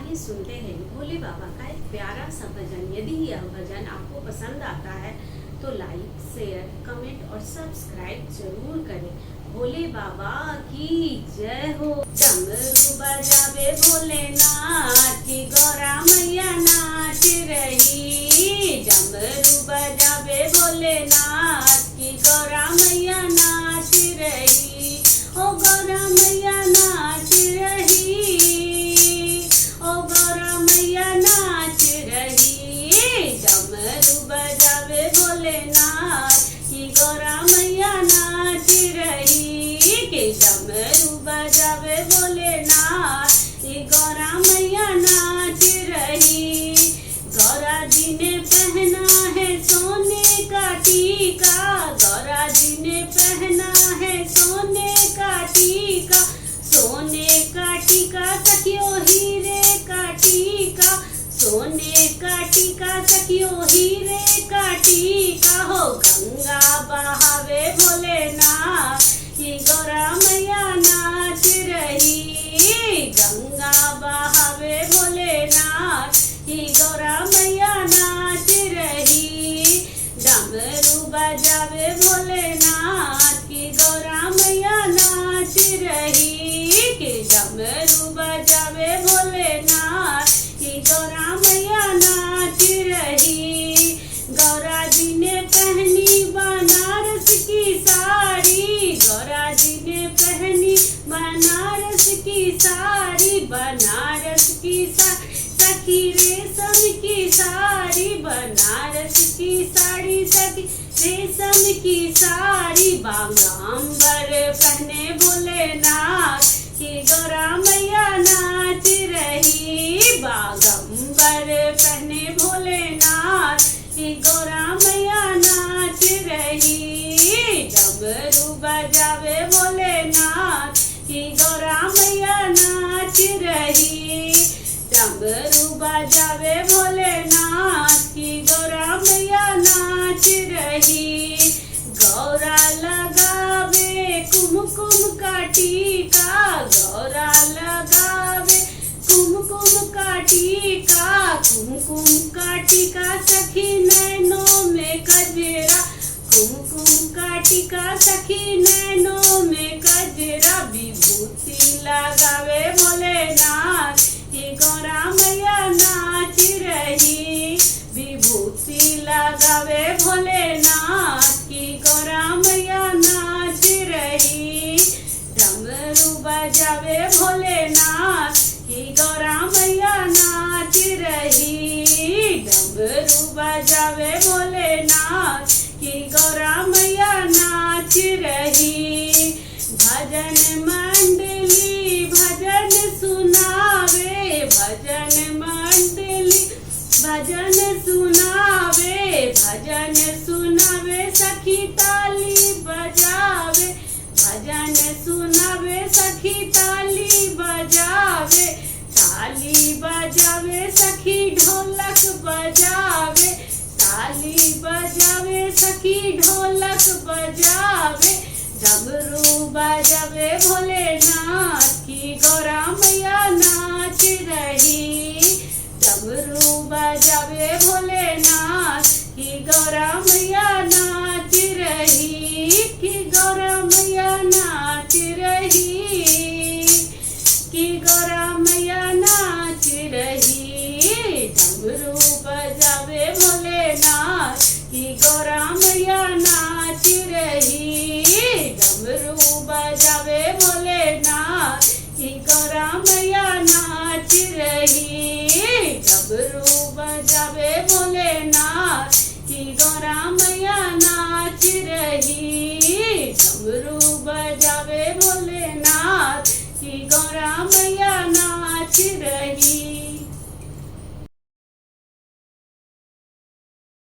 आइए सुनते हैं भोले बाबा का एक प्यारा सा भजन। यदि यह भजन आपको पसंद आता है तो लाइक, शेयर, कमेंट और सब्सक्राइब जरूर करें। भोले बाबा की जय हो। डमरू बजावे भोलेनाथ की गौरा मैया नाच रही। डमरू बजावे भोलेनाथ की गौरा मैया नाच रही। ओ गौरा मैया नाच रही। ओ गौरा मैया नाच रही। डमरू बजावे भोलेनाथ की गौरा मैया नाच रही। के डमरू बजावे भोलेनाथ की गौरा मैया नाच रही। गौरा जी ने पहना है सोने का टीका। गौरा जी ने पहना है सोने का टीका। सोने का टीका सखियो हीरे का टीका। सोने का टीका सखियो हीरे का टीका। हो गंगा बहावे भोलेनाथ की गौरा मैया नाच रही। गंगा बहावे भोलेनाथ की गौरा मैया नाच रही। डमरू बजावे भोलेनाथ की गौरा मैया नाच रही। कि डमरू बजावे भोलेनाथ की गौरा मैया नाच रही। गौरा जी ने पहनी बनारस की साड़ी। गौरा जी ने पहनी बनारस की साड़ी। बनारस की सखी रेशम की साड़ी। बनारस की साड़ी सखी रेशम की साड़ी। बागांबर पहने भोलेनाथ की गौरा मैया नाच रही। बागंबर पहने भोलेनाथ की गौरा मैया नाच रही। डमरू बजावे भोलेनाथ की गौरा मैया नाच रही। डमरू बजावे भोलेनाथ की गौरा मैया नाच रही। गौरा लगावे कुमकुम का टीका। गौरा लगावे कुमकुम का टीका। कुमकुम का टीका सखी नैनों में कजरा। कुमकुम का टीका सखी नैनों में कजरा। विभूति लगावे भोलेनाथ की गौरा मैया नाच रही। विभूति लगावे भोलेनाथ की गौरा मैया नाच रही। डमरू बजावे भोलेनाथ की गौरा मैया नाच रही। डमरू बजावे भोलेनाथ की गौरा मैया नाच रही। भजन मंडली भजन सुनावे। भजन मंडली भजन सुनावे। भजन सुनावे सखी ताली बजावे। भजन सुनावे सखी ताली बजावे। ताली बजावे सखी ढोलक बजावे। ताली बजावे सखी ढोलक बजावे। डमरू बजावे भोलेनाथ की गौरा मैया नाच रही। डमरू बजावे भोलेनाथ की गौरा मैया नाच रही। की गौरा मैया नाच रही। की गौरा मैया नाच रही। डमरू बजावे भोलेनाथ की गौरा मैया नाच रही। डमरू बजावे भोलेनाथ की गौरा मैया